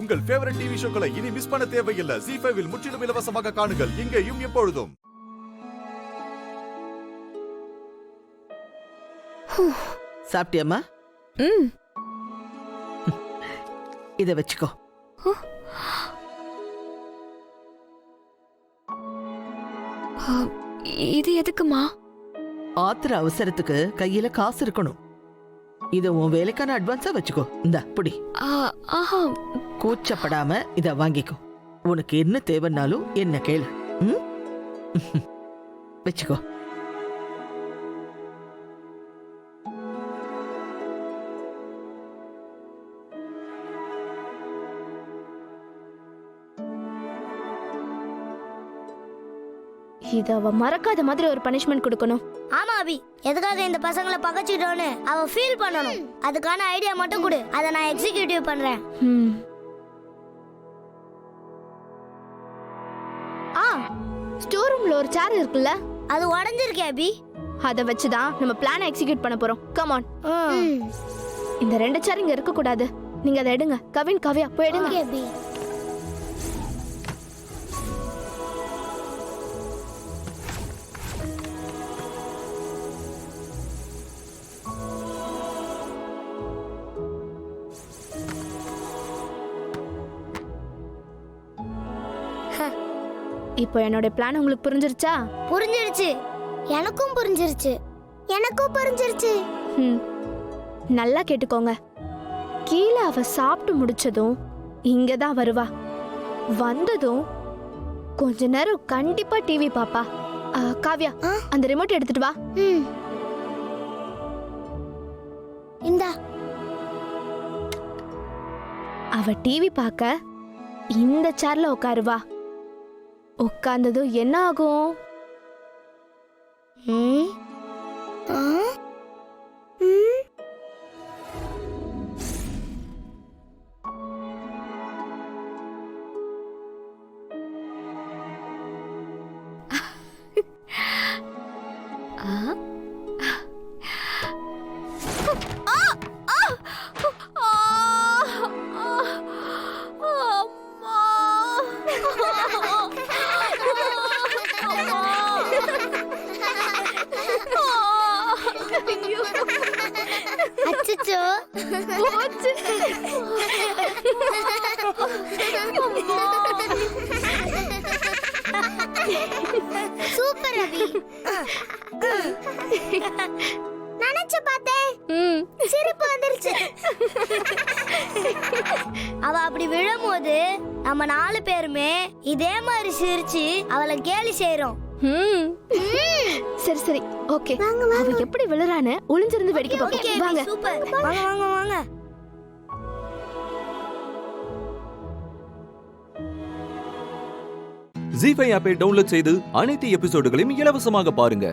உங்கள் favourite TV ஷோக்களை இனி miss பண்ண தேவையில்லை. ZEE5 இல் முற்றிலும் இலவசமாக காணுங்கள். இங்கேயும் எப்பொழுதும். சாப்பிட்டியம்மா? இத வச்சுக்கோ. இது எதுக்குமா? ஆத்திர அவசரத்துக்கு கையில காசு இருக்கணும். இத உன் வேலைக்கான அட்வான்ஸா வச்சுக்கோ. இந்த புடி. ஆஹா, கூச்சப்படாம இத வாங்கிக்கோ. உனக்கு என்ன தேவைன்னாலும் என்ன கேளு. வச்சுக்கோ. இத அவ மறக்காத மாதிரி ஒரு பனிஷ்மெண்ட் கொடுக்கணும். ஆமா அபி, எதுக்காக இந்த பசங்களை பகச்சிட்டோன்னு அவ ஃபீல் பண்ணணும். அதுக்கான ஐடியா மட்டும் கொடு, அதை நான் எக்ஸிக்யூட்டிவ் பண்றேன். ஸ்டோர் ரூம்ல ஒரு சேர் இருக்குல்ல, அது உடைஞ்சிருக்கே அபி. அத வச்சுதான் நம்ம பிளானை எக்ஸிக்யூட் பண்ண போறோம். Come on. இந்த 2 சேர் இங்க இருக்க கூடாது. நீங்க அதை எடுங்க. கவின், காவ்யா போய் எடுங்க. ஓகே அபி. இப்போ என்னோட பிளான் உங்களுக்கு புரிஞ்சிருச்சா? புரிஞ்சிருச்சு. எனக்கும் புரிஞ்சிருச்சு. எனக்கும் புரிஞ்சிருச்சு. நல்லா கேட்டுக்கோங்க. கீழே அவ சாப்பிட்டு முடிச்சதும் இங்கதான் வருவா. வந்ததும் கொஞ்ச நேரம் கண்டிப்பா டிவி பாப்பா. காவ்யா, அந்த ரிமோட் எடுத்துட்டு வா. இந்தா. அவ டிவி பார்க்க இந்த சேர்ல உட்காருவா. உட்கார்ந்ததும் என்ன ஆகும்? அச்சச்சோ. சூப்பர் அபி. நினைச்சு பார்த்தேன், சிரிப்பு வந்துருச்சு. அவ அப்படி விழும்போது நம்ம 4 பேருமே இதே மாதிரி சிரிச்சு அவளை கேலி செய்றோம். சரி சரி, ஓகே. அவ எப்படி விழுறான்னு ஒளிஞ்சிருந்து வேடிக்கை பார்ப்போம். வாங்க. சூப்பர். வாங்க வாங்க வாங்க. ZEE5 ஆப்பை டவுன்லோட் செய்து அனைத்து எபிசோடுகளையும் இலவசமாக பாருங்க.